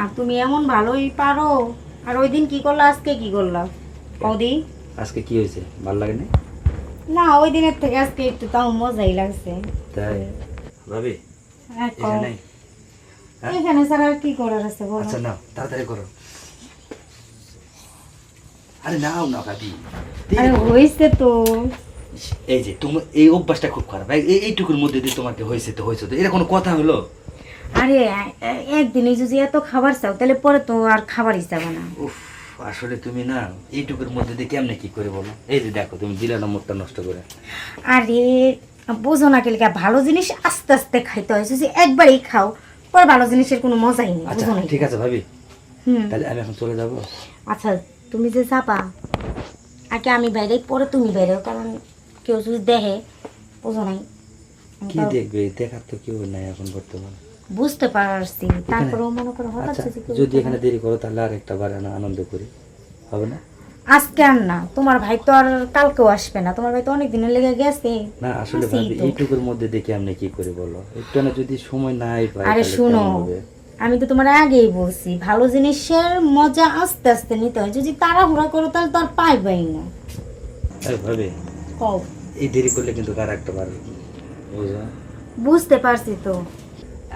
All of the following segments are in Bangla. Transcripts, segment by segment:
আর তুমি এমন ভালোই পারো। আর ওই দিন কি করলা, আজকে কি করলা বৌদি? আজকে কি হয়েছে, ভালো লাগে না? না, ওই দিনের থেকে আজকে একটু তাও মজাই লাগছে। তাই ভাবি হ্যাঁ, কও। এখানে হ্যাঁ? এখানে স্যার আর কি করার আছে বলো? আচ্ছা নাও, তাড়াতাড়ি করো। আরে নাও না ভাবি, আরে হয়েছে তো। এই যে তোমার এই অভ্যাসটা খুব খারাপ। এইটুকুর মধ্যে দিয়ে তোমাকে হয়েছে তো হয়েছে তো, এটা কোনো কথা হলো? আরে একদিনে যদি এত খাবার চাও তাহলে পরে তো আর খাবারই চাবে না। উফ, আসলে তুমি না এইটুকুর মধ্যে দিয়ে কেমনে কি করে বলো? এই যে দেখো তুমি দিলে না মুখটা নষ্ট করে। আরে বোঝো না কেলিকা, ভালো জিনিস আস্তে আস্তে খাইতে হয়। যদি একবারই খাও পরে ভালো জিনিসের কোনো মজাই নেই, আচ্ছা বুঝো না? ঠিক আছে ভাবি, হুম। তাহলে আমি এখন চলে যাবো। আচ্ছা, তুমি যে যাবা আগে আমি বাইরে, পরে তুমি বাইরে, কারণ কেউ যদি দেখে, বুঝো নাই। আমি কি তো দেখবে, দেখার তো কেউ নাই এখন বর্তমান। বুঝতে পারছি, তারপরেও মনে করো হঠাৎ আচ্ছা যদি কেউ যদি দেখে। এখানে দেরি করো তাহলে আর একটা বার আনন্দ করি, হবে না? আজকে আর না, তোমার ভাই তো আর কালকেও আসবে না, তোমার ভাই তো অনেক দিনের লেগে গেছে। না আসলে আছেই ভাবি তো। এইটুকুর মধ্যে দেখে আপনি কি করে বলো, একটু না যদি সময় নাই পাই আরে তাহলে শুনো, কেমন হবে? আমি তো তোমার আগেই বলছি ভালো জিনিসের মজা আস্তে আস্তে নিতে হয়। যদি তাড়াহুড়া করো তাহলে তো আর পাইবাই না। আরে ভাবি কও। এই দেরি করলে কিন্তু আর একটা বার বুঝো, বুঝতে পারছি তো।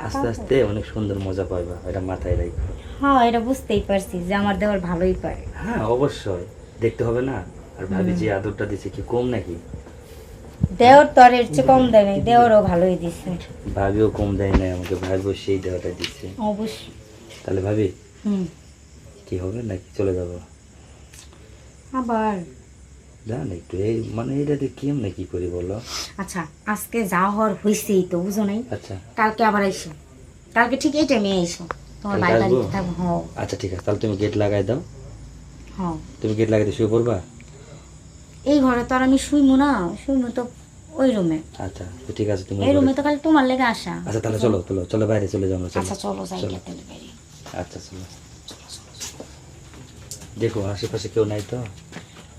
আস্তে আস্তে অনেক সুন্দর মজা পাইবা, এটা মাথায় রাখো। হ্যাঁ, এটা বুঝতেই পারছি যে আমার দেওয়ার ভালোই পারে। হ্যাঁ অবশ্যই দেখতে হবে না। আর ভাবি যে আদরটা দিছে কি কম নাকি? দেওর তো আর এর চেয়ে কম দেয় নাই, দেওরও ভালোই দিছে। ভাবিও কম দেয় না আমাকে, ভাবিও সেই দেওয়াটা দিচ্ছে। অবশ্যই। তাহলে ভাবি হুম। কি হবে নাকি চলে যাবো? আবার জান একটু এই মানে এটাতে কেমনে কি করি বলো? আচ্ছা, আজকে যা হওয়ার হয়েছেই তো, বুঝো নাই? আচ্ছা কালকে আবার আইসো, কালকে ঠিক এই টাইমে আইসো। তোমার কালকে ভাই আসবো? বাড়িতে থাকবো। হ্যাঁ আচ্ছা ঠিক আছে, তাহলে তুমি গেট লাগাই দাও। হ্যাঁ। তুমি গেট লাগাইতে শুয়ে পড়বা? এই ঘরে তো আর আমি শুইমু না, শুইমু তো ওই রুমে। আচ্ছা তো ঠিক আছে, তুমি এই ঘরে- রুমে তো খালি তোমার লেগে আসা। আচ্ছা তাহলে চলো চলো চলো বাইরে চলে যাও না, চলো। আচ্ছা চলো যাই চলো। তাহলে বাইরে। আচ্ছা চলো। দেখো আশেপাশে কেউ নাই তো?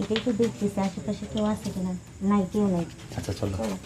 এটাই তো দেখতেছি আশেপাশে কেউ আছে কিনা। নাই, কেউ নাই। আচ্ছা চলো। চলো।